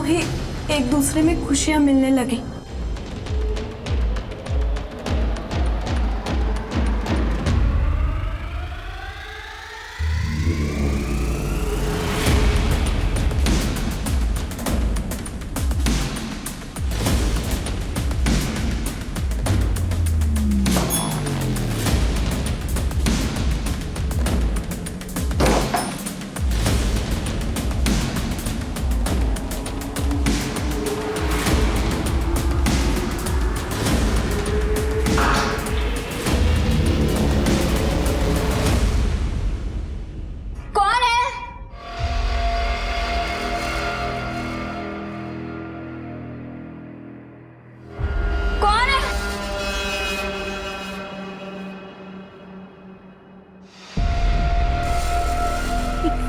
दोनों ही एक दूसरे में खुशियां मिलने लगी।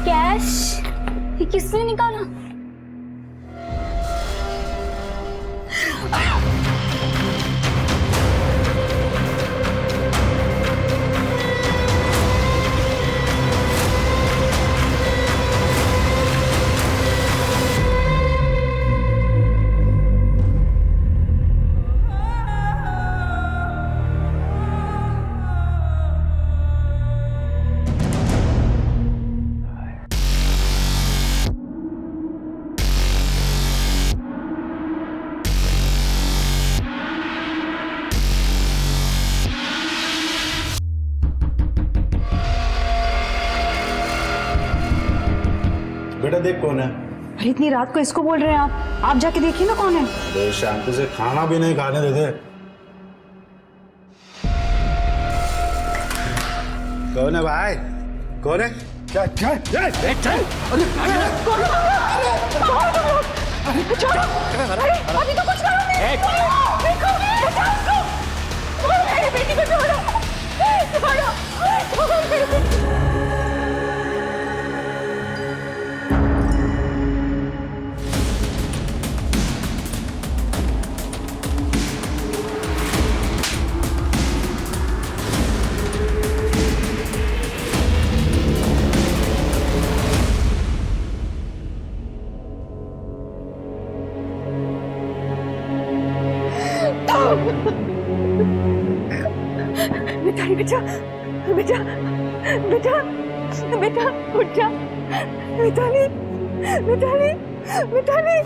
कैश ये किसने निकाला? बेटा देख कौन है। अरे इतनी रात को इसको बोल रहे हैं आप जाके देखिए ना कौन है। अरे शांति से खाना भी नहीं खाने देते। कौन है भाई? कौन है? क्या क्या? चल अभी तो कुछ करो नहीं। देखो बचाओ उसको। मेरी बेटी को छोड़ो। मिताली बेटा बेटा बेटा बेटा उठ जा। मिताली मिताली मिताली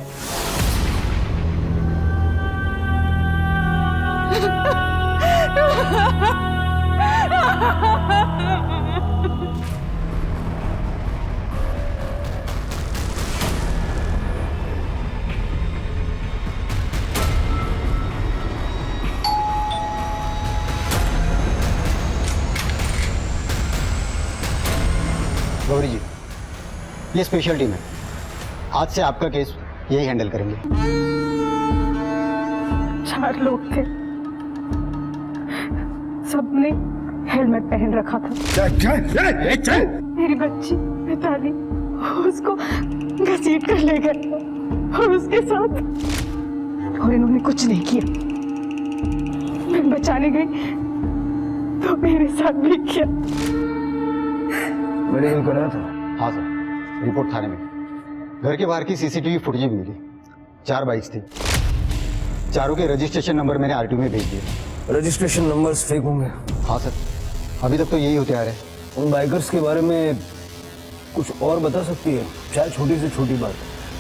गौरी जी, ये स्पेशल टीम है। आज से आपका केस यही हैंडल करेंगे। 4 लोग थे, सबने हेलमेट पहन रखा था। मेरी बच्ची मिताली उसको घसीट कर ले गए और उसके साथ, और इन्होंने कुछ नहीं किया। मैं बचाने गई तो मेरे साथ भी किया। मेडिकल करा था? हाँ सर, रिपोर्ट थाने में। घर के बाहर की सीसीटीवी फुटेज भी मिली। 4 बाइक्स थी, चारों के रजिस्ट्रेशन नंबर मैंने आरटीओ में भेज दिए। रजिस्ट्रेशन नंबर्स फेक होंगे? हाँ सर, अभी तक तो यही होते आ रहे हैं। उन बाइकर्स के बारे में कुछ और बता सकती है? शायद छोटी से छोटी बात,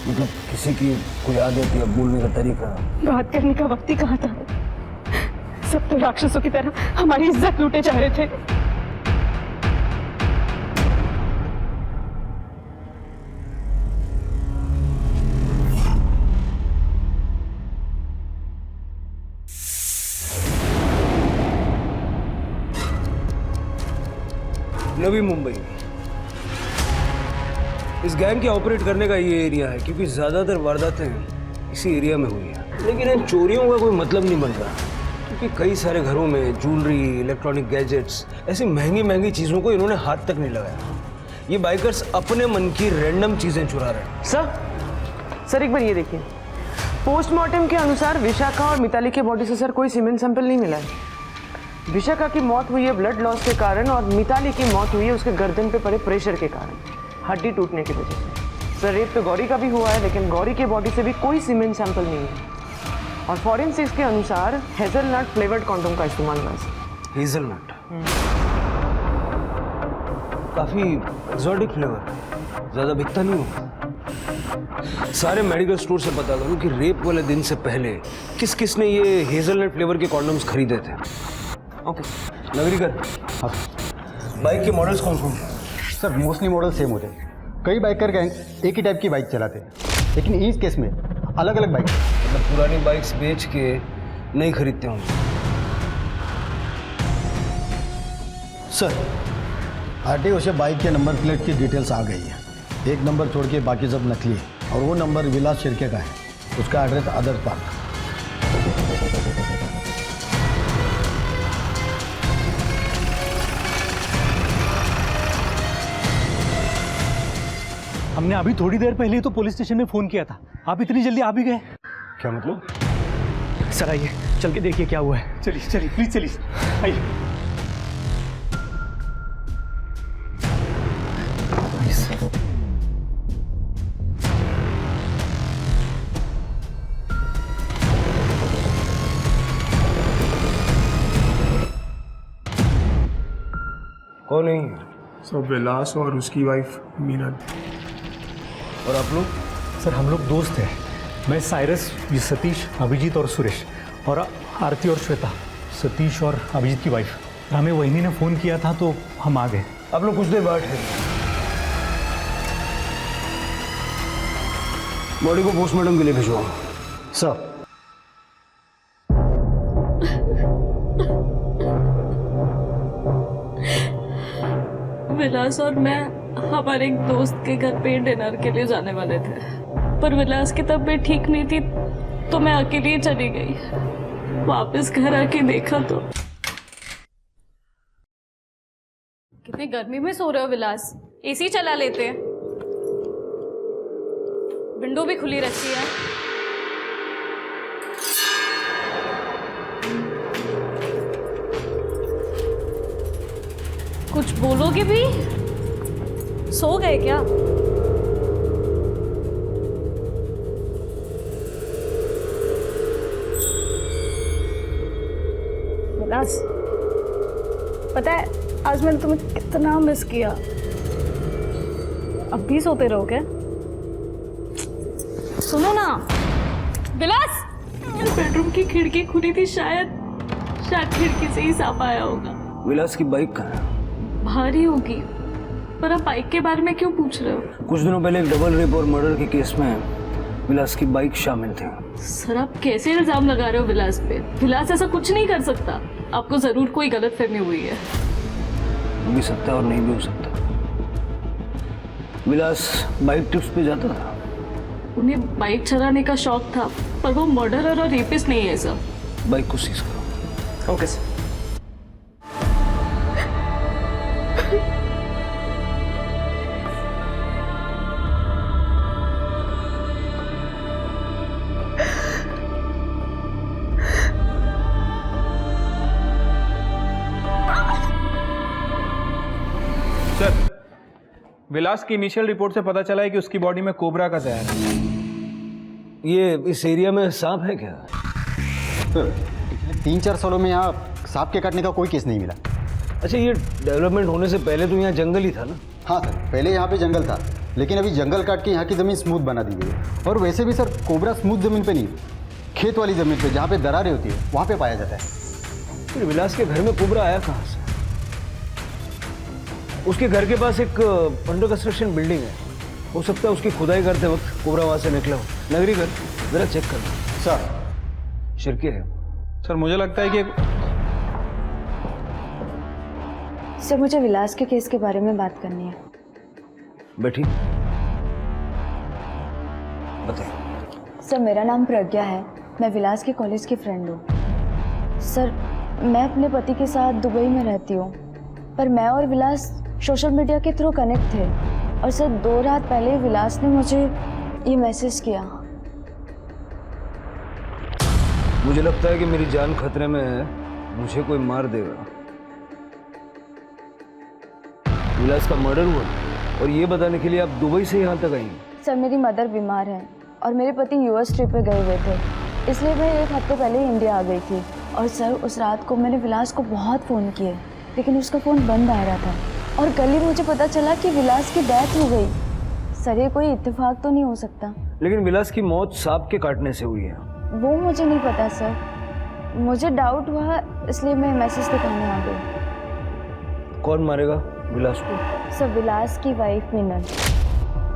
मतलब किसी की कोई आदत या बोलने का तरीका। बात करने का वक्त ही कहाँ था। सब तो राक्षसों की तरह हमारी इज्जत लूटे जा रहे थे। नवी मुंबई, इस गैंग के ऑपरेट करने का ये एरिया है, क्योंकि ज्यादातर वारदातें इसी एरिया में हुई है। लेकिन इन चोरियों का कोई मतलब नहीं बन रहा, क्योंकि कई सारे घरों में ज्वेलरी, इलेक्ट्रॉनिक गैजेट्स, ऐसी महंगी महंगी चीजों को इन्होंने हाथ तक नहीं लगाया। ये बाइकर्स अपने मन की रैंडम चीजें चुरा रहे हैं। सर एक बार ये देखिए, पोस्टमार्टम के अनुसार विशाखा और मिताली के बॉडी से सर कोई सीमेंट सैंपल नहीं मिला है। विशाखा की मौत हुई है ब्लड लॉस के कारण और मिताली की मौत हुई है उसके गर्दन पे पड़े प्रेशर के कारण, हड्डी टूटने की वजह से। सर रेप तो गौरी का भी हुआ है, लेकिन गौरी के बॉडी से भी कोई सीमेंट सैंपल नहीं है। और फॉरेंसिक्स के अनुसार हेजलनट फ्लेवर्ड कॉन्डोम का इस्तेमाल हुआ है। हेजलनट काफी एक्सोटिक फ्लेवर, ज्यादा बिकता नहीं होगा। सारे मेडिकल स्टोर से पता करूं कि रेप वाले दिन से पहले किस किस ने ये हेजलनट फ्लेवर के कॉन्डम्स खरीदे थे। ओके नगरीकर, हाँ बाइक के मॉडल्स कौन कौन हैं? सर मोस्टली मॉडल सेम होते हैं। कई बाइकर गैंग एक ही टाइप की बाइक चलाते हैं, लेकिन इस केस में अलग अलग बाइक। मतलब पुरानी बाइक्स बेच के नहीं खरीदते होंगे। सर आरटीओ से बाइक के नंबर प्लेट की डिटेल्स आ गई है। एक नंबर छोड़ के बाकी सब नकली है, और वो नंबर विलास शिर्के का है। उसका एड्रेस आदर्श पार्क। हमने अभी थोड़ी देर पहले ही तो पुलिस स्टेशन में फोन किया था, आप इतनी जल्दी आ भी गए? क्या मतलब? सर आइए चल के देखिए क्या हुआ है। चलिए चलिए प्लीज चलिए आइए। कौन है? सब विलास और उसकी वाइफ मीना। और आप लोग? सर हम लोग दोस्त हैं। मैं साइरस, ये सतीश, अभिजीत और सुरेश, और आरती और श्वेता, सतीश और अभिजीत की वाइफ। हमें वहीनी ने फ़ोन किया था तो हम आ गए। आप लोग कुछ देर बैठे, बॉडी को पोस्टमार्टम के लिए भिजवाओ। सर विलास और मैं हमारे एक दोस्त के घर पे डिनर के लिए जाने वाले थे, पर विलास की तबीयत ठीक नहीं थी तो मैं अकेली ही चली गई। वापस घर आके देखा तो कितनी गर्मी में सो रहे हो विलास? एसी चला लेते हैं, विंडो भी खुली रहती है। कुछ बोलोगे भी? सो गए क्या? विलास, पता है आज मैंने तुम्हें कितना मिस किया। अब भी सोते रहो क्या? सुनो ना विलास, बेडरूम की खिड़की खुली थी, शायद खिड़की से ही सांप आया होगा। विलास की बाइक कहाँ है? भारी होगी, पर आप बाइक के बारे में क्यों पूछ रहे हो? कुछ दिनों पहले एक डबल रेप और मर्डर के केस में विलास की बाइक शामिल थी। सर आप कैसे इल्जाम लगा रहे हो विलास पे? विलास ऐसा कुछ नहीं कर सकता। आपको जरूर कोई गलतफहमी हुई है। हो भी सकता है और नहीं भी हो सकता। विलास बाइक ट्रिप्स पे जाता था। उन्हें बाइक चलाने का शौक था, पर वो मर्डरर और रेपिस्ट नहीं है सर। बाइक को सीज करो। Okay sir. सर विलास की इनिशियल रिपोर्ट से पता चला है कि उसकी बॉडी में कोबरा का जहर है। ये इस एरिया में सांप है क्या? सर पिछले 3-4 सालों में यहाँ सांप के काटने का कोई केस नहीं मिला। अच्छा, ये डेवलपमेंट होने से पहले तो यहाँ जंगल ही था ना? हाँ सर, पहले यहाँ पे जंगल था, लेकिन अभी जंगल काट के यहाँ की ज़मीन स्मूथ बना दी गई है। और वैसे भी सर कोबरा स्मूथ ज़मीन पे नहीं, खेत वाली ज़मीन पे जहाँ पे दरारें होती है वहाँ पे पाया जाता है। फिर विलास के घर में कोबरा आया कहाँ से? उसके घर के पास एक अंडर कंस्ट्रक्शन बिल्डिंग है, हो सकता है उसकी खुदाई करते वक्त कोबरा वहाँ से निकला हो। नगरी घर जरा चेक कर लो। सर शिरके है। सर मुझे लगता है कि सर मुझे विलास के केस के बारे में बात करनी है। बैठी, बताइए। सर मेरा नाम प्रज्ञा है, मैं विलास के कॉलेज की फ्रेंड हूँ। सर मैं अपने पति के साथ दुबई में रहती हूँ, पर मैं और विलास सोशल मीडिया के थ्रू कनेक्ट थे। और सर 2 रात पहले विलास ने मुझे ये मैसेज किया। मुझे लगता है कि मेरी जान खतरे में है, मुझे कोई मार देगा। विलास का मर्डर हुआ और ये बताने के लिए आप दुबई से यहाँ तक आई? सर मेरी मदर बीमार है और मेरे पति यूएस ट्रिप पे गए हुए थे, इसलिए मैं 1 हफ्ते पहले ही इंडिया आ गई थी। और सर उस रात को मैंने विलास को बहुत फ़ोन किए, लेकिन उसका फ़ोन बंद आ रहा था और कल ही मुझे पता चला कि विलास की डेथ हो गई। सर ये कोई इत्तेफाक तो नहीं हो सकता? लेकिन विलास की मौत सांप के काटने से हुई है। वो मुझे नहीं पता सर, मुझे डाउट हुआ इसलिए मैं मैसेज दिखाने आ गई। कौन मारेगा विलास को? सर विलास की वाइफ मीनल।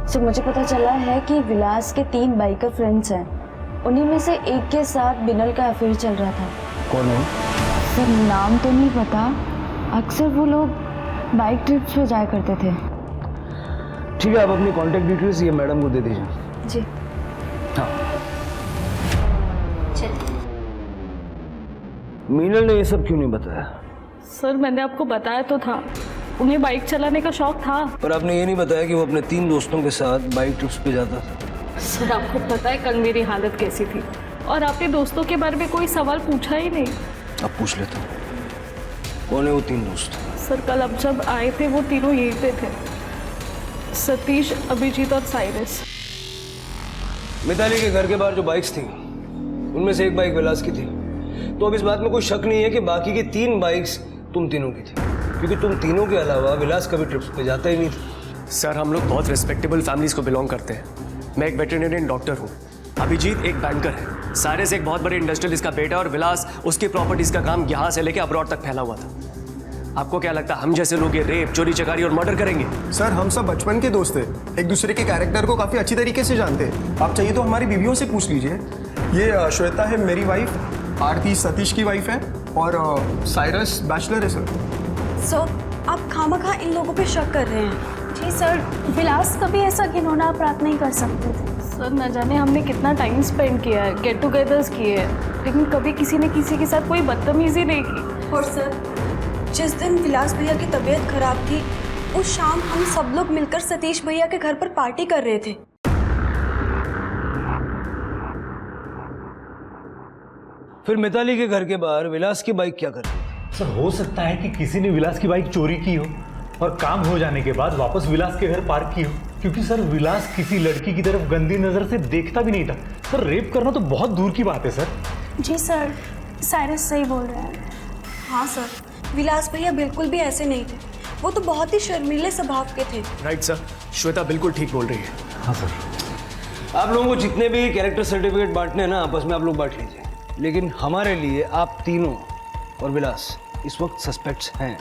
सर मुझे पता चला है कि विलास के 3 बाइकर फ्रेंड्स हैं, उन्हीं में से एक के साथ बिनल का अफेयर चल रहा था। कौन है? सर नाम तो नहीं पता, अक्सर वो लोग बाइक ट्रिप्स पे जाया करते थे। ठीक है, आप अपनी कांटेक्ट डिटेल्स ये मैडम को दे दीजिए। जी हाँ। मीनल ने ये सब क्यों नहीं बताया? सर मैंने आपको बताया तो था, उन्हें बाइक चलाने का शौक था। पर आपने ये नहीं बताया कि वो अपने 3 दोस्तों के साथ बाइक ट्रिप्स पे जाता था। सर आपको पता है कल मेरी हालत कैसी थी, और आपने दोस्तों के बारे में कोई सवाल पूछा ही नहीं। अब पूछ लेता हूँ, कौन है वो 3 दोस्त? सर कल अब जब आए थे वो तीनों यहीं पे थे, सतीश, अभिजीत और साइरस। मिताली के घर के बाहर जो बाइक्स थी उनमें से एक बाइक विलास की थी, तो अब इस बात में कोई शक नहीं है कि बाकी की 3 बाइक्स तुम तीनों की थी, क्योंकि तुम तीनों के अलावा विलास कभी ट्रिप्स पे जाता ही नहीं था। सर हम लोग बहुत रिस्पेक्टेबल फैमिलीज को बिलोंग करते हैं। मैं एक वेटरनरियन डॉक्टर हूँ, अभिजीत एक बैंकर है, साइरस एक बहुत बड़े इंडस्ट्रियलिस्ट का बेटा और विलास उसकी प्रॉपर्टीज का काम यहाँ से लेके अब्रॉड तक फैला हुआ था। आपको क्या लगता है हम जैसे लोग ये रेप, चोरी चकारी और मर्डर करेंगे? सर हम सब बचपन के दोस्त हैं, एक दूसरे के कैरेक्टर को काफ़ी अच्छी तरीके से जानते हैं। आप चाहिए तो हमारी बीवियों से पूछ लीजिए। ये श्वेता है मेरी वाइफ, आरती सतीश की वाइफ है और साइरस बैचलर है सर। आप खामखा इन लोगों पे शक कर रहे हैं। जी सर, विलास कभी ऐसा घिनौना अपराध नहीं कर सकते थे। सर न जाने हमने कितना टाइम स्पेंड किया है, गेट टुगेदर्स किए हैं, लेकिन कभी किसी ने किसी के साथ कोई बदतमीजी नहीं की। और सर जिस दिन विलास भैया की तबीयत खराब थी, उस शाम हम सब लोग मिलकर सतीश भैया के घर पर पार्टी कर रहे थे। फिर मिताली के घर के बाहर विलास की बाइक क्या कर रही थी? सर हो सकता है कि किसी ने विलास की बाइक चोरी की हो और काम हो जाने के बाद वापस विलास के घर पार्क की हो, क्योंकि सर विलास किसी लड़की की तरफ गंदी नजर से देखता भी नहीं था। सर रेप करना तो बहुत दूर की बात है सर। जी सर, साइरस सही बोल रहे हैं। हाँ सर, विलास भैया बिल्कुल भी ऐसे नहीं थे, वो तो बहुत ही शर्मीले स्वभाव के थे। राइट सर, श्वेता बिल्कुल ठीक बोल रही है। हाँ सर। आप लोगों को जितने भी कैरेक्टर सर्टिफिकेट बांटने हैं ना, आपस में आप लोग बांट लीजिए, लेकिन हमारे लिए आप तीनों और विलास इस वक्त सस्पेक्ट्स हैं।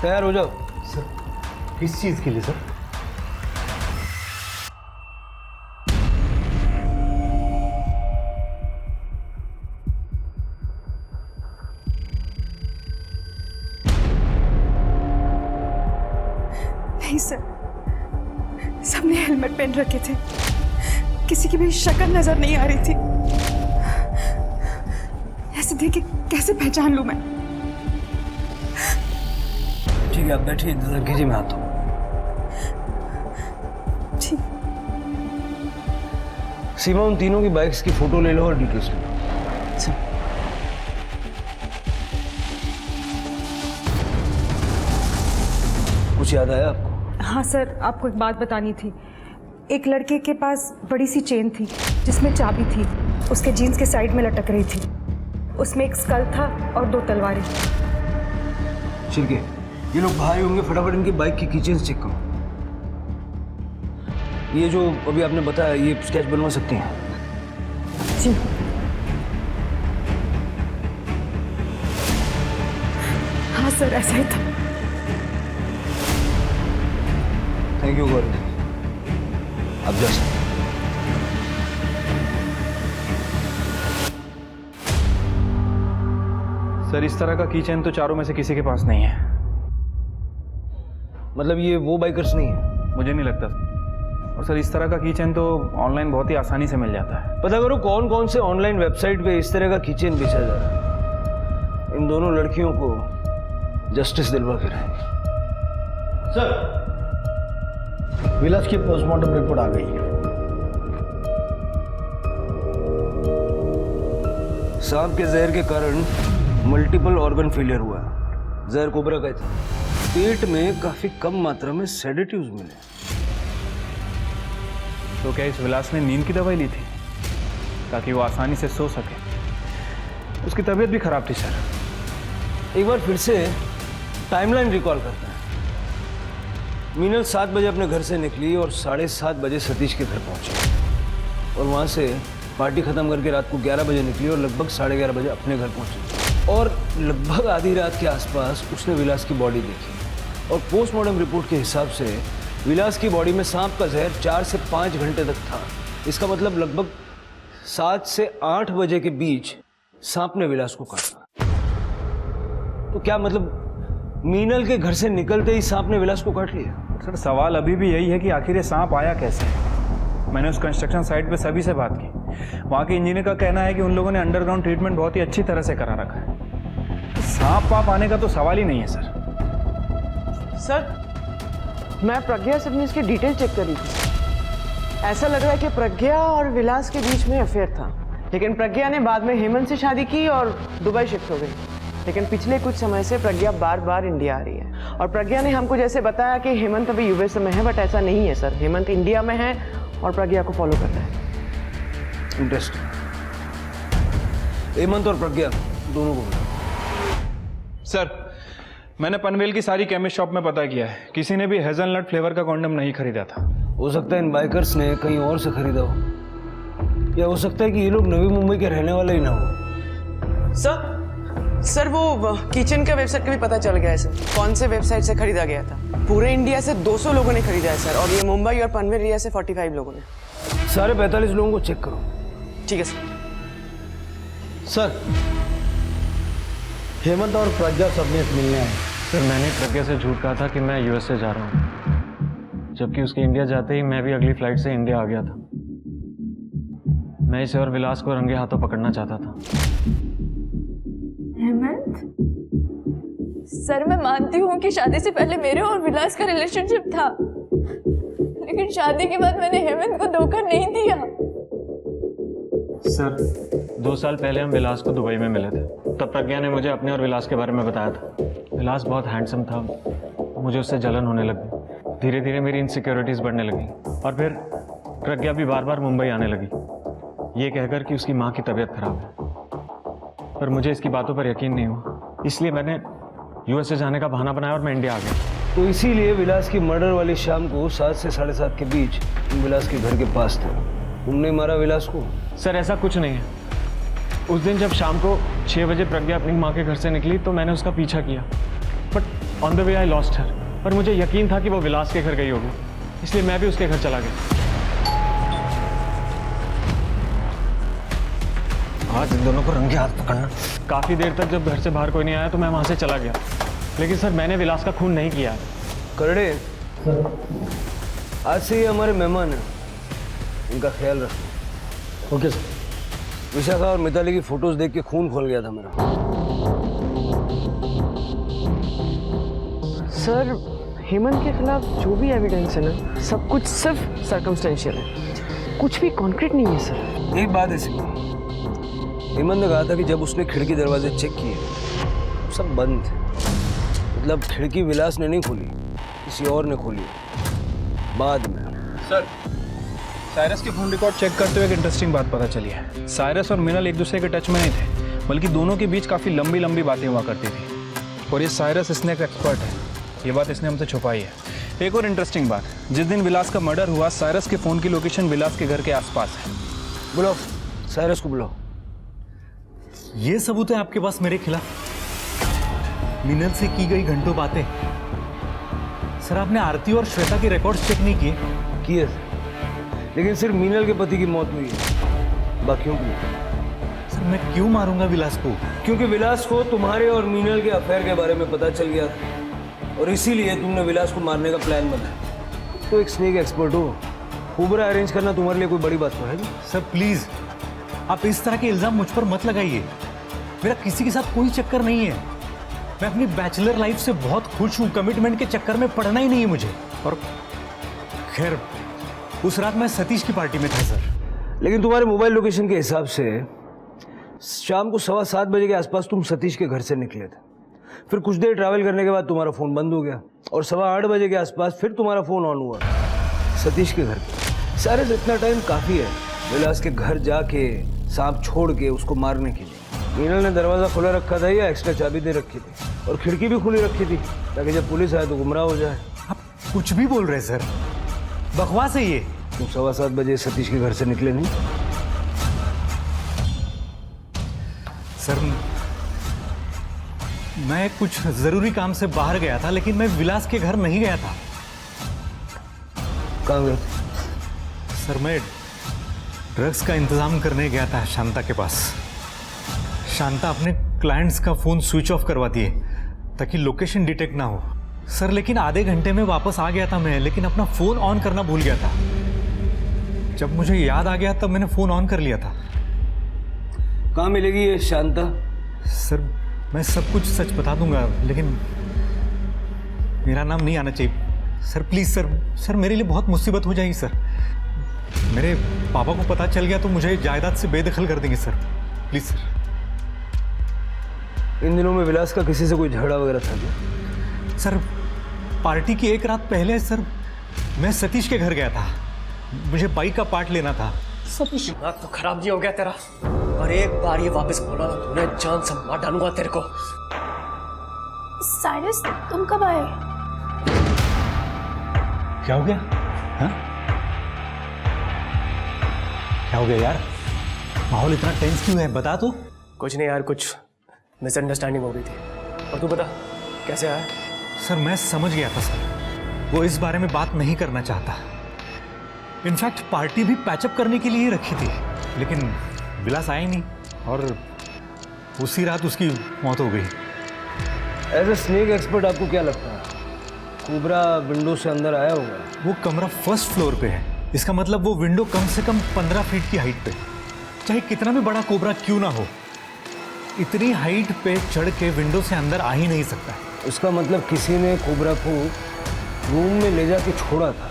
तैयार हो जाओ। सर किस चीज़ के लिए सर? नहीं सर, सबने हेलमेट पहन रखे थे, किसी की भी शक्ल नजर नहीं आ रही थी। ऐसे देख के कैसे पहचान लूं मैं? ठीक है, आप बैठिए, इंतजार कीजिए, मैं आता हूँ। ठीक। सीमा, उन तीनों की बाइक्स की फोटो ले लो और डिटेल्स ले लो। कुछ याद आया आपको? हाँ सर, आपको एक बात बतानी थी। एक लड़के के पास बड़ी सी चेन थी जिसमें चाबी थी, उसके जीन्स के साइड में लटक रही थी। उसमें एक स्कल था और 2 तलवारें। ठीक है, ये लोग भाई होंगे, फटाफट इनकी बाइक की कीचेन्स चेक करो। ये जो अभी आपने बताया, ये स्केच बनवा सकती हैं? जी। हाँ सर, ऐसा ही था। थैंक यू गौरव, अब जा सकते। सर इस तरह का कीचेन तो चारों में से किसी के पास नहीं है। मतलब ये वो बाइकर्स नहीं है? मुझे नहीं लगता। और सर इस तरह का कीचेन तो ऑनलाइन बहुत ही आसानी से मिल जाता है। पता करो कौन कौन से ऑनलाइन वेबसाइट पे इस तरह का कीचेन बेचा जा रहा है। इन दोनों लड़कियों को जस्टिस दिलवा के रहेंगे। सर विलास की पोस्टमार्टम रिपोर्ट आ गई है। सांप के जहर के कारण मल्टीपल ऑर्गन फेलियर हुआ है। जहर कोबरा का था। पेट में काफी कम मात्रा में सेडेटिव्स मिले। तो क्या इस विलास ने नींद की दवाई ली थी ताकि वो आसानी से सो सके? उसकी तबीयत भी खराब थी सर। एक बार फिर से टाइमलाइन रिकॉल करते हैं। मीनल 7 बजे अपने घर से निकली और 7:30 बजे सतीश के घर पहुंची और वहां से पार्टी खत्म करके रात को 11 बजे निकली और लगभग 11:30 बजे अपने घर पहुंची और लगभग आधी रात के आसपास उसने विलास की बॉडी देखी और पोस्टमार्टम रिपोर्ट के हिसाब से विलास की बॉडी में सांप का जहर 4 से 5 घंटे तक था। इसका मतलब लगभग 7 से 8 बजे के बीच सांप ने विलास को काटा। तो क्या मतलब मीनल के घर से निकलते ही सांप ने विलास को काट लिया? सर सवाल अभी भी यही है कि आखिर ये सांप आया कैसे। मैंने उस कंस्ट्रक्शन साइट पे सभी से बात की। वहाँ के इंजीनियर का कहना है कि उन लोगों ने अंडरग्राउंड ट्रीटमेंट बहुत ही अच्छी तरह से करा रखा है। सांप वाप आने का तो सवाल ही नहीं है सर। सर मैं प्रज्ञा से अपनी इसकी डिटेल चेक कर रही थी। ऐसा लग रहा है कि प्रज्ञा और विलास के बीच में अफेयर था, लेकिन प्रज्ञा ने बाद में हेमंत से शादी की और दुबई शिफ्ट हो गई। लेकिन पिछले कुछ समय से प्रज्ञा बार बार इंडिया आ रही है और प्रज्ञा ने हमको जैसे बताया कि हेमंत अभी यूएस में है, बट ऐसा नहीं है सर। हेमंत इंडिया में है और प्रज्ञा को फॉलो कर रहा है। इंटरेस्टिंग। हेमंत और प्रज्ञा दोनों को बुलाओ। सर मैंने पनवेल की सारी केमिस्ट शॉप में पता किया है, किसी ने भी हेजलनट फ्लेवर का कॉन्डम नहीं खरीदा था। हो सकता है इन बाइकर्स ने कहीं और से खरीदा हो, या हो सकता है कि ये लोग नवी मुंबई के रहने वाले ही ना हो। सर वो किचन का वेबसाइट का भी पता चल गया है सर, कौन से वेबसाइट से खरीदा गया था। पूरे इंडिया से 200 लोगों ने खरीदा है सर, और ये मुंबई और पनवेल एरिया से 45 लोगों ने। सारे 45 लोगों को चेक करो। ठीक है सर। सर हेमंत और प्रज्ञा सबने मिलने आए। सर मैंने प्रज्ञा से झूठ कहा था कि मैं यूएस से जा रहा हूँ, जबकि उसके इंडिया जाते ही मैं भी अगली फ्लाइट से इंडिया आ गया था। मैं इसे और विलास को रंगे हाथों पकड़ना चाहता था। हेमंत, सर मैं मानती हूँ कि शादी से पहले मेरे और विलास का रिलेशनशिप था, लेकिन शादी के बाद मैंने हेमंत को धोखा नहीं दिया। सर 2 साल पहले हम विलास को दुबई में मिले थे, तब प्रज्ञा ने मुझे अपने और विलास के बारे में बताया था। विलास बहुत हैंडसम था, मुझे उससे जलन होने लगी। धीरे धीरे मेरी इनसिक्योरिटीज़ बढ़ने लगी और फिर प्रज्ञा भी बार बार मुंबई आने लगी, ये कहकर कि उसकी माँ की तबीयत खराब है। पर मुझे इसकी बातों पर यकीन नहीं हुआ, इसलिए मैंने यूएस से जाने का बहाना बनाया और मैं इंडिया आ गया। तो इसीलिए विलास की मर्डर वाली शाम को 7 से 7:30 के बीच तुम विलास के घर के पास थे। तुमने मारा विलास को? सर ऐसा कुछ नहीं है। उस दिन जब शाम को 6 बजे प्रज्ञा अपनी माँ के घर से निकली तो मैंने उसका पीछा किया, but on the way I lost her. पर मुझे यकीन था कि वो विलास के घर गई होगी, इसलिए मैं भी उसके घर चला गया। आज इन दोनों को रंगे हाथ पकड़ना। काफ़ी देर तक जब घर से बाहर कोई नहीं आया तो मैं वहाँ से चला गया, लेकिन सर मैंने विलास का खून नहीं किया। करड़े, आज से ये हमारे मेहमान हैं, इनका ख्याल रखो। Okay sir. विशाखा और मिताली की फोटोज देख के खून खोल गया था मेरा। सर हेमंत के खिलाफ जो भी एविडेंस है ना, सब कुछ सिर्फ सर्कमस्टेंशियल है, कुछ भी कॉन्क्रीट नहीं है सर। एक बात है सिंह, हेमंत ने कहा था कि जब उसने खिड़की दरवाजे चेक किए सब बंद थे। मतलब खिड़की विलास ने नहीं खोली, किसी और ने खोली बाद में। सर साइरस के फोन रिकॉर्ड चेक करते हुए एक इंटरेस्टिंग बात पता चली है। साइरस और मीनल एक दूसरे के टच में नहीं थे, बल्कि दोनों के बीच काफ़ी लंबी लंबी बातें हुआ करती थी। और ये साइरस स्नेक एक्सपर्ट है, ये बात इसने हमसे छुपाई है। एक और इंटरेस्टिंग बात, जिस दिन विलास का मर्डर हुआ साइरस के फ़ोन की लोकेशन विलास के घर के आसपास है। बुलाओ साइरस को, बुलाओ। ये सबूत है आपके पास मेरे खिलाफ? मीनल से की गई घंटों बातें। सर आपने आरती और श्वेता के रिकॉर्ड्स चेक नहीं किए? लेकिन सिर्फ मीनल के पति की मौत हुई है, बाकियों की। सर मैं क्यों मारूंगा विलास को? क्योंकि विलास को तुम्हारे और मीनल के अफेयर के बारे में पता चल गया था और इसीलिए तुमने विलास को मारने का प्लान बनाया। तो एक स्नेक एक्सपर्ट हो, कोबरा अरेंज करना तुम्हारे लिए कोई बड़ी बात तो है नहीं। सर प्लीज आप इस तरह के इल्जाम मुझ पर मत लगाइए। मेरा किसी के साथ कोई चक्कर नहीं है। मैं अपनी बैचलर लाइफ से बहुत खुश हूँ, कमिटमेंट के चक्कर में पड़ना ही नहीं है मुझे। और खैर उस रात मैं सतीश की पार्टी में था सर। लेकिन तुम्हारे मोबाइल लोकेशन के हिसाब से शाम को 7:15 बजे के आसपास तुम सतीश के घर से निकले थे। फिर कुछ देर ट्रैवल करने के बाद तुम्हारा फ़ोन बंद हो गया और 8:15 बजे के आसपास फिर तुम्हारा फ़ोन ऑन हुआ सतीश के घर पे। सारे इतना टाइम काफ़ी है विलास के घर जाके सांप छोड़ के उसको मारने के लिए। मीनल ने दरवाज़ा खुला रखा था या एक्स्ट्रा चाबी दे रखी थी और खिड़की भी खुली रखी थी ताकि जब पुलिस आए तो गुमराह हो जाए। आप कुछ भी बोल रहे हैं सर, बकवास है ये। तुम 7:15 बजे सतीश के घर से निकले नहीं? सर मैं कुछ जरूरी काम से बाहर गया था, लेकिन मैं विलास के घर नहीं गया था। कहाँ गए? सर मैं ड्रग्स का इंतजाम करने गया था शांता के पास। शांता अपने क्लाइंट्स का फोन स्विच ऑफ करवाती है ताकि लोकेशन डिटेक्ट ना हो। सर लेकिन आधे घंटे में वापस आ गया था मैं, लेकिन अपना फोन ऑन करना भूल गया था। जब मुझे याद आ गया तब मैंने फोन ऑन कर लिया था। कहाँ मिलेगी ये शांता? सर मैं सब कुछ सच बता दूंगा, लेकिन मेरा नाम नहीं आना चाहिए सर। प्लीज सर, सर मेरे लिए बहुत मुसीबत हो जाएगी सर। मेरे पापा को पता चल गया तो मुझे जायदाद से बेदखल कर देंगे सर। Please sir. इन दिनों में विलास का किसी से कोई झगड़ा वगैरह था क्या? सर पार्टी की एक रात पहले सर मैं सतीश के घर गया था, मुझे बाइक का पार्ट लेना था। सतीश दिमाग तो खराब नहीं हो गया तेरा? और एक बार ये वापस बोला ना तूने जान से मार डालूंगा तेरे को। साइरस तुम कब आए? क्या हो गया? हाँ? क्या हो गया यार? माहौल इतना टेंस क्यों है, बता तो। कुछ नहीं यार, कुछ मिसअंडरस्टैंडिंग हो गई थी। और तू बता कैसे आया? सर मैं समझ गया था सर, वो इस बारे में बात नहीं करना चाहता। इनफैक्ट पार्टी भी पैचअप करने के लिए रखी थी, लेकिन विलास आया नहीं और उसी रात उसकी मौत हो गई। एज ए स्नेक एक्सपर्ट आपको क्या लगता है कोबरा विंडो से अंदर आया होगा? वो कमरा फर्स्ट फ्लोर पे है, इसका मतलब वो विंडो कम से कम 15 फीट की हाइट पे। चाहे कितना भी बड़ा कोबरा क्यों ना हो, इतनी हाइट पे चढ़ के विंडो से अंदर आ ही नहीं सकता है। उसका मतलब किसी ने कोबरा को रूम में ले जाके छोड़ा था।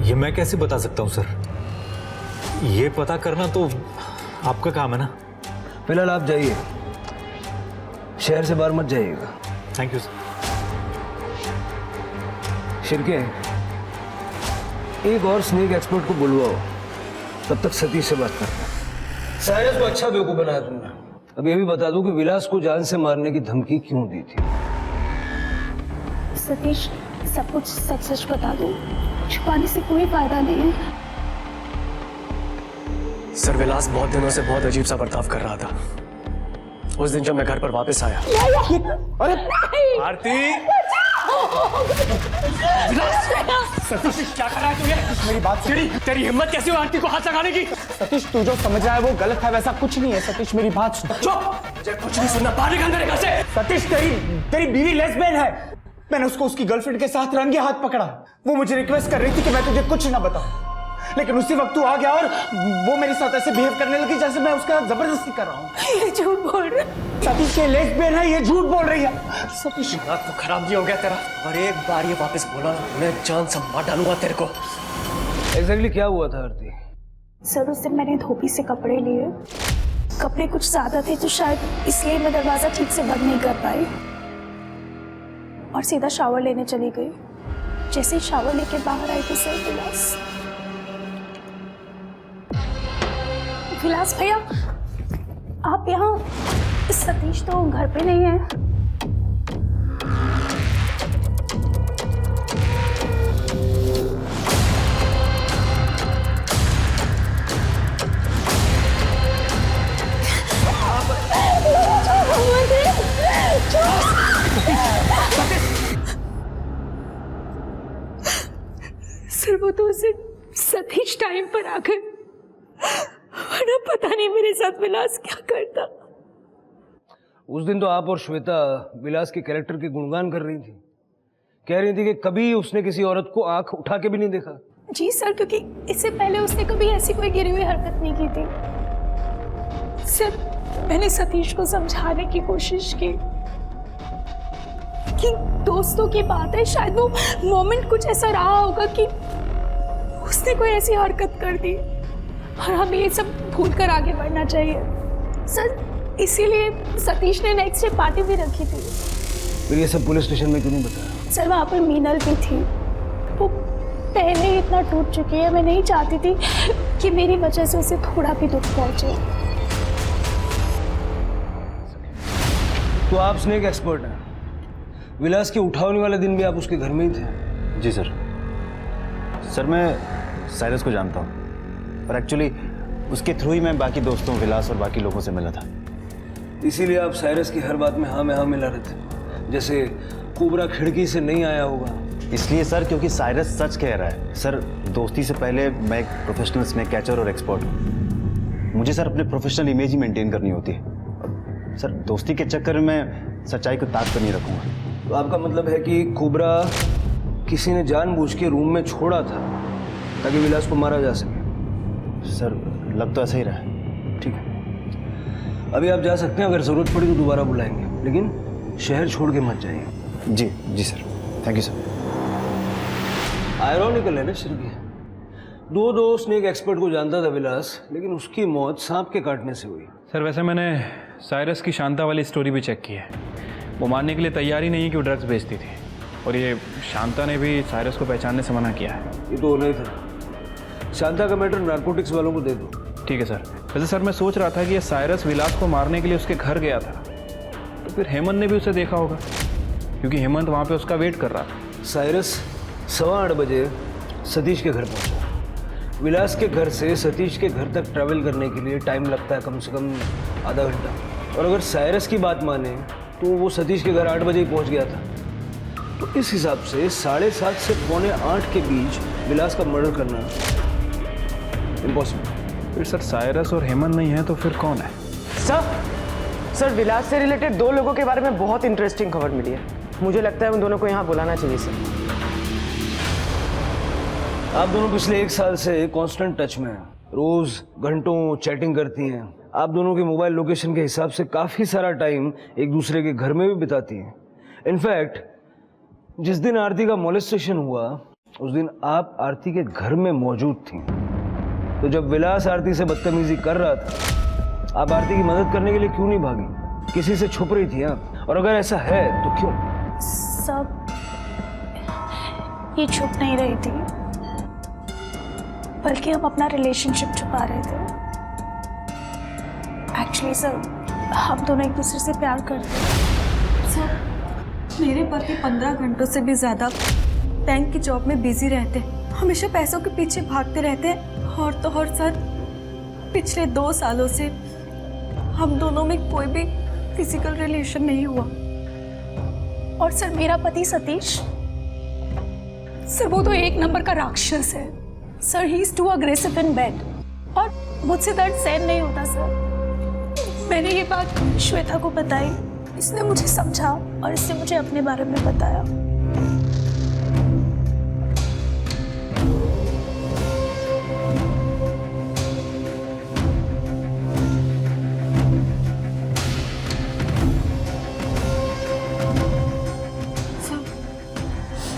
ये मैं कैसे बता सकता हूँ सर, ये पता करना तो आपका काम है ना। फिलहाल आप जाइए, शहर से बाहर मत जाइएगा। Thank you sir. शिरके एक और स्नेक एक्सपर्ट को बुलवाओ, तब तक सतीश से बात करना। साइरस को अच्छा बेवकूफ बनाया तुमने। अब ये भी बता दो कि विलास को जान से मारने की धमकी क्यों दी थी? सतीश सब कुछ सच सच बता दो, छुपाने से कोई फायदा नहीं है। सर विलास बहुत दिनों से बहुत अजीब सा बर्ताव कर रहा था। उस दिन जब मैं घर पर वापस आया। अरे आरती! सतीश क्या कर रहा है तू? मेरी बात सुन। तेरी हिम्मत कैसे हुई आरती को हाथ लगाने की? सतीश तू जो समझ रहा है वो गलत है, वैसा कुछ नहीं है। सतीश मेरी बात सुन। चुप! मुझे कुछ नहीं सुनना, बाहर निकल मेरे घर से। सतीश तेरी बीवी लेस्बियन है। मैंने उसको उसकी गर्लफ्रेंड के साथ रंगे हाथ पकड़ा। वो मुझे रिक्वेस्ट कर रही थी कि मैं तुझे कुछ ना बताऊं, लेकिन उसी वक्त तू आ गया और वो मेरे साथ ऐसे बिहेव करने लगी जैसे मैं उसका जबरदस्ती कर रहा हूँ। ये झूठ बोल रहे। सतीश ये लेस्बियन है, ये झूठ बोल रही है। सतीश दिमाग तो खराब नहीं हो गया तेरा? और एक बार ये वापस बोला ना मैं जान से मार डालूंगा तेरे को। एग्जैक्टली क्या हुआ था आरती? सर उस दिन मैंने धोबी से कपड़े लिए, कपड़े कुछ ज्यादा थे तो शायद इसलिए मैं दरवाजा ठीक से बंद नहीं कर पाई और सीधा शावर लेने चली गई। जैसे ही शावर लेके बाहर आई तो सर विलास भैया आप यहाँ? सतीश तो घर पे नहीं है। सर वो तो उसे सतीश टाइम पर आकर, वरना पता नहीं मेरे साथ विलास क्या करता। उस दिन तो आप और श्वेता विलास के कैरेक्टर के गुणगान कर रही थी, कह रही थी कि कभी उसने किसी औरत को आंख उठा के भी नहीं देखा। जी सर, क्योंकि इससे पहले उसने कभी ऐसी कोई गिरी हुई हरकत नहीं की थी। सर मैंने सतीश को समझाने की कोशिश की कि दोस्तों की बात है, शायद वो मोमेंट कुछ ऐसा रहा होगा कि उसने कोई ऐसी हरकत कर दी और हमें ये सब भूल कर आगे बढ़ना चाहिए। सर इसीलिए सतीश ने नेक्स्ट डे पार्टी भी रखी थी। फिर ये सब पुलिस स्टेशन में क्यों नहीं बताया? सर वहाँ पर मीनल भी थी, वो पहले ही इतना टूट चुकी है, मैं नहीं चाहती थी कि मेरी वजह से उसे थोड़ा भी दुख पहुंचे। तो आप स्नेक एक्सपर्ट हैं, विलास के उठाने वाले दिन भी आप उसके घर में ही थे? जी सर। सर मैं साइरस को जानता हूँ और एक्चुअली उसके थ्रू ही मैं बाकी दोस्तों विलास और बाकी लोगों से मिला था। इसीलिए आप साइरस की हर बात में हाँ में हाँ मिला रहे थे, जैसे कोबरा खिड़की से नहीं आया होगा। इसलिए सर क्योंकि साइरस सच कह रहा है। सर दोस्ती से पहले मैं एक प्रोफेशनल स्नेक कैचर और एक्सपर्ट हूँ। मुझे सर अपने प्रोफेशनल इमेज ही मेंटेन करनी होती है। सर दोस्ती के चक्कर में मैं सच्चाई को ताक कर नहीं रखूँगा। तो आपका मतलब है कि कोबरा किसी ने जानबूझ के रूम में छोड़ा था ताकि विलास को मारा जा सके? सर लग तो ऐसा ही रहा है। ठीक है, अभी आप जा सकते हैं, अगर ज़रूरत पड़ी तो दोबारा बुलाएंगे, लेकिन शहर छोड़ के मत जाइए। जी जी sir, thank you sir. Ironical है ना श्रीकी, दो स्नेक एक्सपर्ट को जानता था विलास, लेकिन उसकी मौत सांप के काटने से हुई। सर वैसे मैंने साइरस की शांता वाली स्टोरी भी चेक की है, वो मानने के लिए तैयार ही नहीं है कि वो ड्रग्स बेचती थी, और ये शांता ने भी साइरस को पहचानने से मना किया है। ये तो होना ही था। शांता का मैटर नारकोटिक्स वालों को दे दो। ठीक है सर। वैसे सर मैं सोच रहा था कि ये साइरस विलास को मारने के लिए उसके घर गया था, तो फिर हेमंत ने भी उसे देखा होगा, क्योंकि हेमंत वहाँ पे उसका वेट कर रहा था। साइरस 8:15 बजे सतीश के घर पहुंचा। विलास के घर से सतीश के घर तक ट्रैवल करने के लिए टाइम लगता है कम से कम आधा घंटा, और अगर साइरस की बात माने तो वो सतीश के घर 8 बजे ही पहुंच गया था। तो इस हिसाब से 7:30 से 7:45 के बीच विलास का मर्डर करना इम्पॉसिबल। फिर सर साइरस और हेमंत नहीं है तो फिर कौन है? सर विलास से रिलेटेड 2 लोगों के बारे में बहुत इंटरेस्टिंग खबर मिली है। मुझे लगता है उन दोनों को यहाँ बुलाना चाहिए सर। आप दोनों पिछले 1 साल से कांस्टेंट टच में हैं, रोज घंटों चैटिंग करती हैं। आप दोनों के मोबाइल लोकेशन के हिसाब से काफ़ी सारा टाइम एक दूसरे के घर में भी बिताती हैं। इनफैक्ट जिस दिन आरती का मोलेस्टेशन हुआ उस दिन आप आरती के घर में मौजूद थी। तो जब विलास आरती से बदतमीजी कर रहा था, आप आरती की मदद करने के लिए क्यों नहीं भागी? किसी से छुप रही थी आप? और अगर ऐसा है तो क्यों? सब ये छुप नहीं रही थी, बल्कि हम अपना रिलेशनशिप छुपा रहे थे। एक्चुअली सर हम दोनों एक दूसरे से प्यार करते हैं। सर मेरे पति 15 घंटों से भी ज़्यादा बैंक की जॉब में बिजी रहते हैं, हमेशा पैसों के पीछे भागते रहते हैं, और तो और सर पिछले 2 सालों से हम दोनों में कोई भी फिजिकल रिलेशन नहीं हुआ। और सर मेरा पति सतीश, सर वो तो 1 नंबर का राक्षस है sir. He is too aggressive in bed, और मुझसे दर्द सहन नहीं होता सर। मैंने ये बात श्वेता को बताई, इसने मुझे समझा और इसने मुझे अपने बारे में बताया।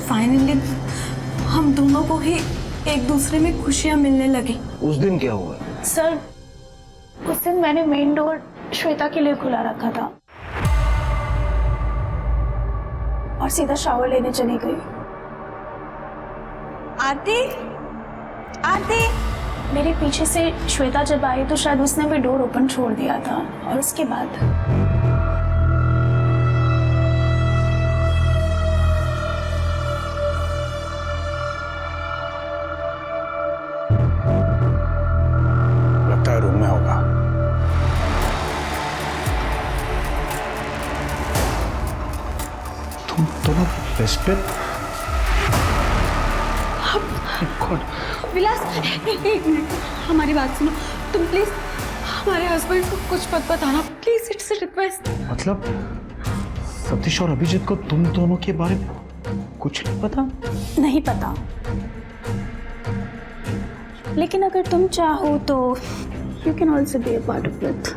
फाइनली हम दोनों को ही एक दूसरे में खुशियां मिलने लगी। उस दिन क्या हुआ? सर उस दिन मैंने मेन डोर श्वेता के लिए खुला रखा था और सीधा शावर लेने चली गई। आरती, आरती। मेरे पीछे से श्वेता जब आई तो शायद उसने भी डोर ओपन छोड़ दिया था, और उसके बाद लगता है रूम में होगा। तुम दोनों रेस्पेक्ट विलास एक मिनट, हमारी बात सुनो। तुम प्लीज हमारे हस्बैंड को कुछ मत बताना, प्लीज, इट्स अ रिक्वेस्ट। मतलब सतीश और अभिजीत को तुम दोनों के बारे में कुछ नहीं पता? नहीं पता, लेकिन अगर तुम चाहो तो you can also be a part of it.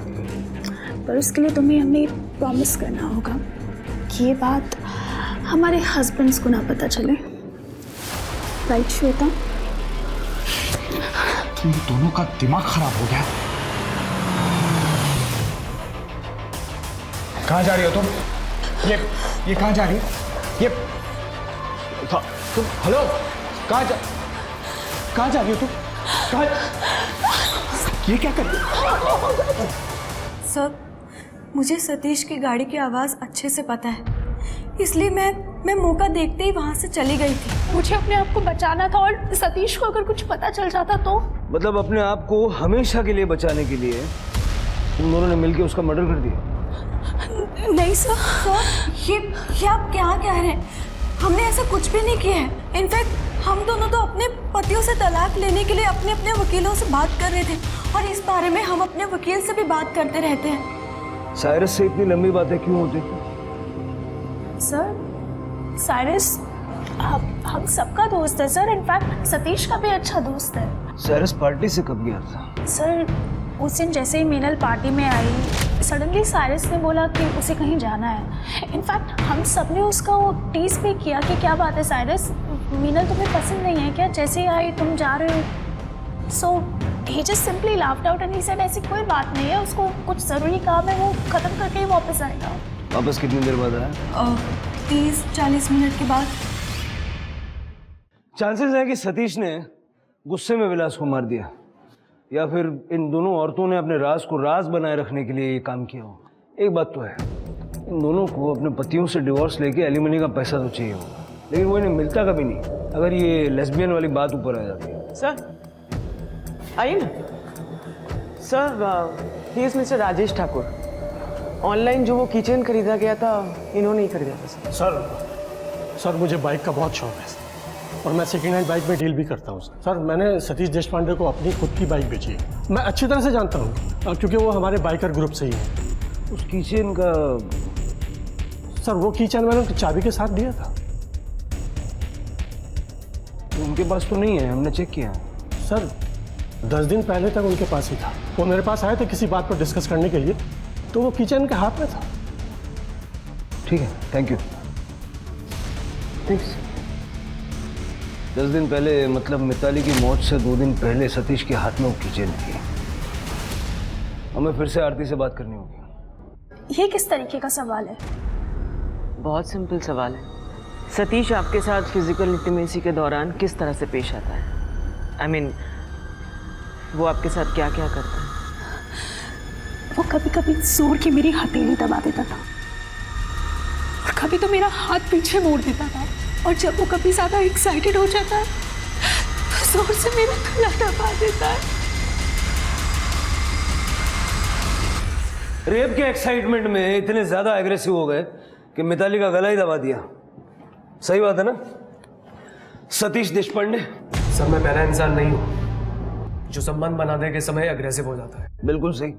पर उसके लिए तुम्हें हमें प्रॉमिस करना होगा कि ये बात हमारे हस्बैंड्स को ना पता चले। राइट श्वेता? तुम दोनों का दिमाग खराब हो गया। कहाँ जा रही हो तुम? ये कहाँ जा रही हो? ये तुम हेलो, कहाँ जा रही हो तुम? कहाँ? ये क्या कर रही हो? सर, मुझे सतीश की गाड़ी की आवाज़ अच्छे से पता है, इसलिए मैं मौका देखते ही वहाँ से चली गई थी। मुझे अपने आप को बचाना था और सतीश को अगर कुछ पता चल जाता तो? मतलब अपने आप को हमेशा के लिए बचाने के लिए तुम दोनों ने मिलकर उसका मर्डर कर दिया? नहीं सर। सर, ये आप क्या कह रहे हैं? हमने ऐसा कुछ भी नहीं किया है। इनफैक्ट हम दोनों तो अपने पतियों से तलाक लेने के लिए अपने अपने वकीलों से बात कर रहे थे, और इस बारे में हम अपने वकील से भी बात करते रहते हैं। साइरस से इतनी लंबी बातें क्यों होती? सर, साइरस हम सबका दोस्त है सर। इनफैक्ट सतीश का भी अच्छा दोस्त है। साइरस पार्टी से कब गया था? सर, उस दिन जैसे ही मीनल पार्टी में आई, सडनली साइरस ने बोला कि उसे कहीं जाना है। इनफैक्ट हम सब ने उसका वो टीज भी किया कि क्या बात है साइरस, मीनल तुम्हें पसंद नहीं है क्या? जैसे ही आई तुम जा रहे हो। So he just simply laughed out and he said ऐसी कोई बात नहीं है, उसको कुछ ज़रूरी काम है, वो ख़त्म करके ही वापस आएगा। वापस कितनी देर बाद आया? 30-40 मिनट के बाद। चांसेस है कि सतीश ने गुस्से में विलास को मार दिया, या फिर इन दोनों औरतों ने अपने राज को राज बनाए रखने के लिए ये काम किया हो। एक बात तो है, इन दोनों को अपने पतियों से डिवोर्स लेके एलिमनी का पैसा तो चाहिए होगा, लेकिन वो इन्हें मिलता कभी नहीं अगर ये लेस्बियन वाली बात ऊपर आ जाती है। सर आइए ना। Sir, he is mister Rajesh Thakur. Online जो वो किचन खरीदा गया था, इन्होंने ही खरीदा था सर। सर मुझे बाइक का बहुत शौक है और मैं सेकेंड हैंड बाइक में डील भी करता हूँ सर। मैंने सतीश देशपांडे को अपनी खुद की बाइक बेची है। मैं अच्छी तरह से जानता हूँ क्योंकि वो हमारे बाइकर ग्रुप से ही है। उस कीचेन का? सर वो कीचेन मैंने उनकी चाबी के साथ दिया था। उनके पास तो नहीं है, हमने चेक किया। सर 10 दिन पहले तक उनके पास ही था। वो मेरे पास आए थे किसी बात पर डिस्कस करने के लिए, तो वो कीचेन के हाथ में था। ठीक है, थैंक यू। 10 दिन पहले मतलब मिताली की मौत से 2 दिन पहले सतीश के हाथ में वो कीचेन थी। हमें फिर से आरती से बात करनी होगी। ये किस तरीके का सवाल है? बहुत सिंपल सवाल है। सतीश आपके साथ फिजिकल इंटीमेसी के दौरान किस तरह से पेश आता है? आई मीन, वो आपके साथ क्या क्या करता है? वो कभी कभी जोर की मेरी हथेली दबा देता था, और कभी तो मेरा हाथ पीछे मोड़ देता था, और जब वो कभी ज्यादा एक्साइटेड हो जाता है तो जोर से मेरा गला दबा देता है। रेप के एक्साइटमेंट में इतने ज्यादा एग्रेसिव हो गए कि मिताली का गला ही दबा दिया। सही बात है ना सतीश देशपांडे? सर, मैं पहला इंसान नहीं हूं जो संबंध बनाने के समय अग्रेसिव हो जाता है। बिल्कुल सही,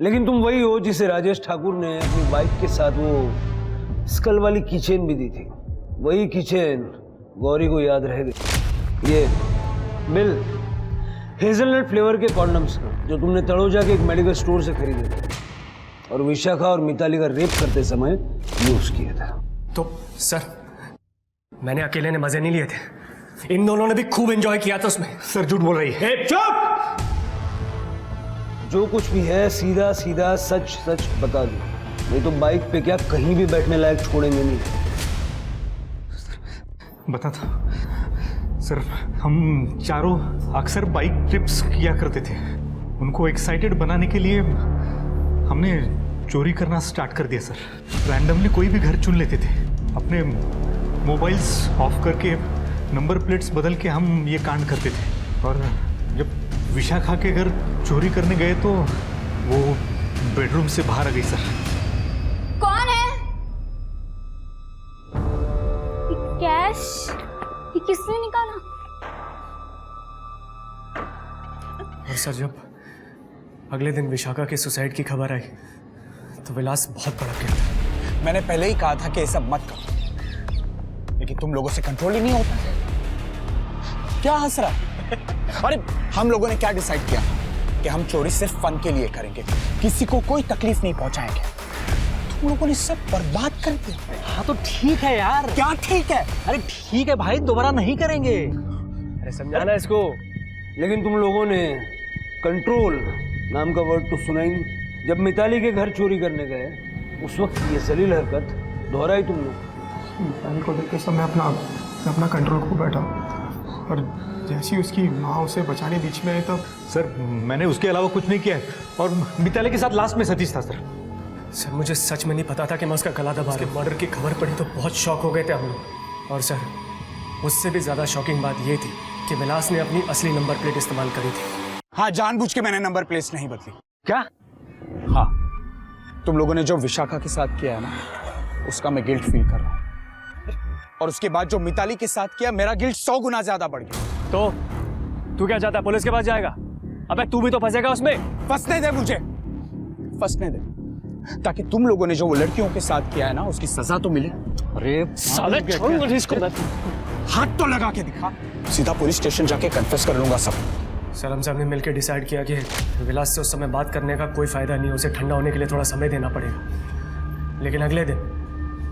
लेकिन तुम वही हो जिसे राजेश ठाकुर ने अपनी बाइक के साथ वो स्कल वाली कीचेन भी दी थी। वही कीचेन गौरी को याद रह गई। ये बिल हेजलनट फ्लेवर के कॉन्डम्स जो तुमने तड़ोजा के एक मेडिकल स्टोर से खरीदे थे और विशाखा और मिताली का रेप करते समय यूज किया था। तो सर, मैंने अकेले ने मजे नहीं लिए थे, इन दोनों ने भी खूब एंजॉय किया था उसमें। सर झूठ बोल रही है। चुप! जो कुछ भी है सीधा सीधा सच सच बता दो, नहीं तो बाइक पे क्या कहीं भी बैठने लायक छोड़ेंगे नहीं। बता था सर, हम चारों अक्सर बाइक ट्रिप्स किया करते थे। उनको एक्साइटेड बनाने के लिए हमने चोरी करना स्टार्ट कर दिया सर। रैंडमली कोई भी घर चुन लेते थे, अपने मोबाइल्स ऑफ करके नंबर प्लेट्स बदल के हम ये कांड करते थे। और जब विशाखा के घर चोरी करने गए तो वो बेडरूम से बाहर आ गई सर। कौन है? कैश ये किसने निकाला? और सर, जब अगले दिन विशाखा के सुसाइड की खबर आई तो विलास बहुत भड़क गया। मैंने पहले ही कहा था कि ये सब मत करो, लेकिन तुम लोगों से कंट्रोल ही नहीं होता। क्या हंस रहा है? अरे हम लोगों ने क्या डिसाइड किया कि हम चोरी सिर्फ फन के लिए करेंगे, किसी को कोई तकलीफ नहीं पहुंचाएंगे। तुम लोगों ने सब बर्बाद कर दिया। हाँ तो ठीक है यार। क्या ठीक है? अरे ठीक है भाई, दोबारा नहीं करेंगे। अरे समझाना इसको। लेकिन तुम लोगों ने कंट्रोल नाम का वर्ड तो सुना ही नहीं। जब मिताली के घर चोरी करने गए उस वक्त ये जलील हरकत दोहराई तुम लोग। मिताली को देख के सब मैं अपना कंट्रोल खो बैठा, और जैसी उसकी माँ उसे बचाने बीच में आई तब। सर मैंने उसके अलावा कुछ नहीं किया है, और मिताली के साथ लास्ट में सतीश था सर। सर मुझे सच में नहीं पता था कि मैं उसका गला दबा। उसके मर्डर की खबर पड़ी तो बहुत शॉक हो गए थे हम लोग। और सर उससे भी ज़्यादा शॉकिंग बात ये थी कि विलास ने अपनी असली नंबर प्लेट इस्तेमाल करी थी। हाँ, जानबूझ के मैंने नंबर प्लेट नहीं बदली। क्या? हाँ, तुम लोगों ने जो विशाखा के साथ किया है ना, उसका मैं गिल्ट फील कर रहा हूँ, और उसके बाद जो मिताली के साथ किया, मेरा गिल्ट 100 गुना ज्यादा बढ़ गया। तो तू क्या चाहता है, पुलिस के पास जाएगा? अबे तू भी तो फंसेगा उसमें। फंसने दे मुझे, फंसने दे, ताकि तुम लोगों ने जो वो लड़कियों के साथ किया है ना, उसकी सजा तो मिले। अरे साले छोड़ इसको, हाथ तो लगा के दिखा, सीधा पुलिस स्टेशन जाके कन्फेस कर लूंगा सब। सर हम सब ने मिलकर डिसाइड किया कि विलास से उस समय बात करने का कोई फायदा नहीं है, उसे ठंडा होने के लिए थोड़ा समय देना पड़ेगा। लेकिन अगले दिन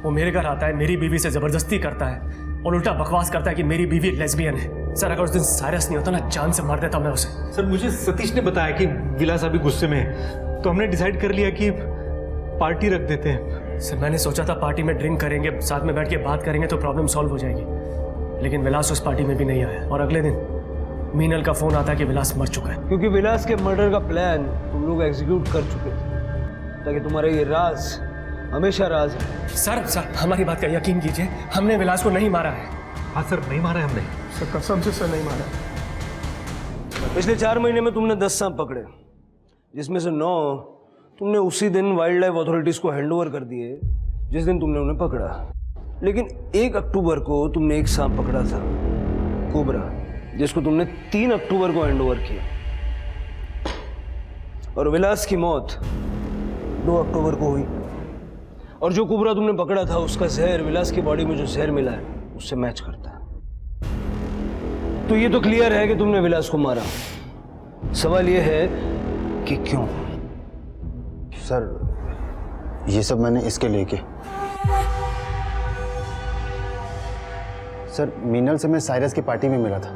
वो मेरे घर आता है, मेरी बीवी से जबरदस्ती करता है और उल्टा बकवास करता है कि मेरी बीवी लेस्बियन है। सर अगर उस दिन साइरस नहीं होता ना, जान से मार देता मैं उसे। सर मुझे सतीश ने बताया कि विलास अभी गुस्से में है, तो हमने डिसाइड कर लिया कि पार्टी रख देते हैं। सर मैंने सोचा था पार्टी में ड्रिंक करेंगे, साथ में बैठ के बात करेंगे तो प्रॉब्लम सॉल्व हो जाएगी, लेकिन विलास उस पार्टी में भी नहीं आया। और अगले दिन मीनल का फोन आता है कि विलास मर चुका है। क्योंकि विलास के मर्डर का प्लान तुम लोग एग्जीक्यूट कर चुके थे, ताकि तुम्हारा ये राज हमेशा राज है। सर हमारी बात का यकीन कीजिए, हमने विलास को नहीं मारा है। हाँ सर, नहीं मारा है हमने। सर कसम से सर नहीं मारा। पिछले 4 महीने में तुमने 10 सांप पकड़े, जिसमें से 9 तुमने उसी दिन वाइल्ड लाइफ अथॉरिटीज को हैंडओवर कर दिए जिस दिन तुमने उन्हें पकड़ा। लेकिन 1 अक्टूबर को तुमने एक सांप पकड़ा था, कोबरा, जिसको तुमने 3 अक्टूबर को हैंडओवर किया। और विलास की मौत 2 अक्टूबर को हुई। और जो कोबरा तुमने पकड़ा था, उसका जहर विलास की बॉडी में जो जहर मिला है उससे मैच करता है। तो ये तो क्लियर है कि तुमने विलास को मारा। सवाल ये है कि क्यों? सर ये सब मैंने इसके लिए किया। सर मीनल से मैं साइरस की पार्टी में मिला था,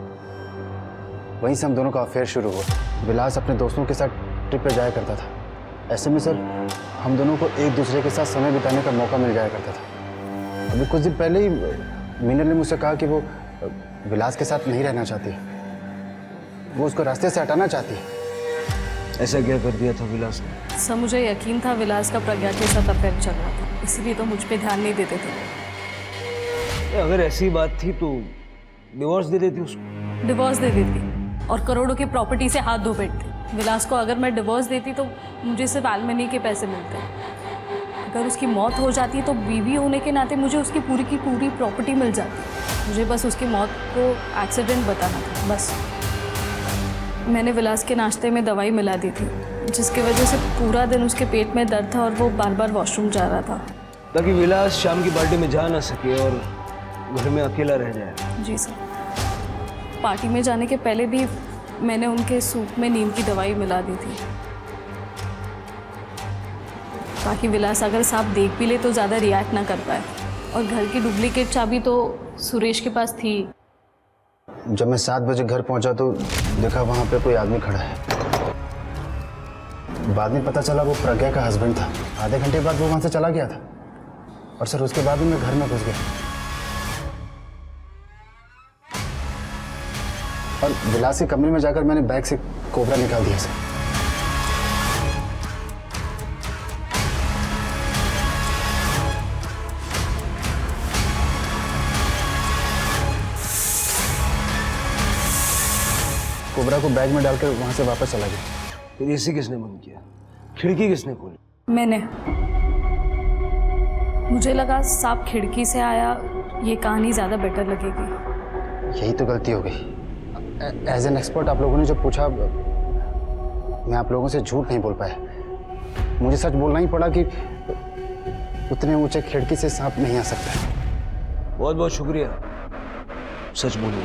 वहीं से हम दोनों का अफेयर शुरू हुआ। विलास अपने दोस्तों के साथ ट्रिप पे जाया करता था। ऐसे में सर हम दोनों को एक दूसरे के साथ समय बिताने का मौका मिल जाया करता था। अभी कुछ दिन पहले ही मीनल ने मुझसे कहा कि वो विलास के साथ नहीं रहना चाहती, वो उसको रास्ते से हटाना चाहती है। ऐसा क्या कर दिया था विलास ने? सर मुझे यकीन था विलास का प्रज्ञा के साथ अफेयर चल रहा था, इसलिए तो मुझ पे ध्यान नहीं देते थे। अगर ऐसी बात थी तो डिवोर्स दे देती उसको। डिवोर्स दे देती और करोड़ों की प्रॉपर्टी से हाथ धो बैठती। विलास को अगर मैं डिवोर्स देती तो मुझे सिर्फ एलमनी के पैसे मिलते। अगर उसकी मौत हो जाती तो बीवी होने के नाते मुझे उसकी पूरी की पूरी प्रॉपर्टी मिल जाती। मुझे बस उसकी मौत को एक्सीडेंट बताना था, बस। मैंने विलास के नाश्ते में दवाई मिला दी थी, जिसकी वजह से पूरा दिन उसके पेट में दर्द था और वो बार बार वॉशरूम जा रहा था, ताकि विलास शाम की पार्टी में जा ना सके और घर में अकेला रह जाए। जी सर। पार्टी में जाने के पहले भी मैंने उनके सूप में नींद की दवाई मिला दी थी, ताकि विलास अगर सांप देख भी ले तो ज़्यादा रिएक्ट ना कर पाए। और घर की डुप्लीकेट चाबी तो सुरेश के पास थी। जब मैं 7 बजे घर पहुंचा तो देखा वहां पे कोई आदमी खड़ा है। बाद में पता चला वो प्रज्ञा का हस्बैंड था। आधे घंटे बाद वो वहां से चला गया था, और सर उसके बाद भी मैं घर में घुस गया और विलास के कमरे में जाकर मैंने बैग से कोबरा निकाल दिया सर। कोबरा को बैग में डालकर वहां से वापस चला गया। फिर एसी किसने बंद किया? खिड़की किसने खोली? मैंने। मुझे लगा सांप खिड़की से आया, ये कहानी ज़्यादा बेटर लगेगी। यही तो गलती हो गई। एज एन एक्सपर्ट आप लोगों ने जो पूछा, मैं आप लोगों से झूठ नहीं बोल पाया। मुझे सच बोलना ही पड़ा कि उतने ऊंचे खिड़की से सांप नहीं आ सकता। बहुत बहुत शुक्रिया, सच बोलिए।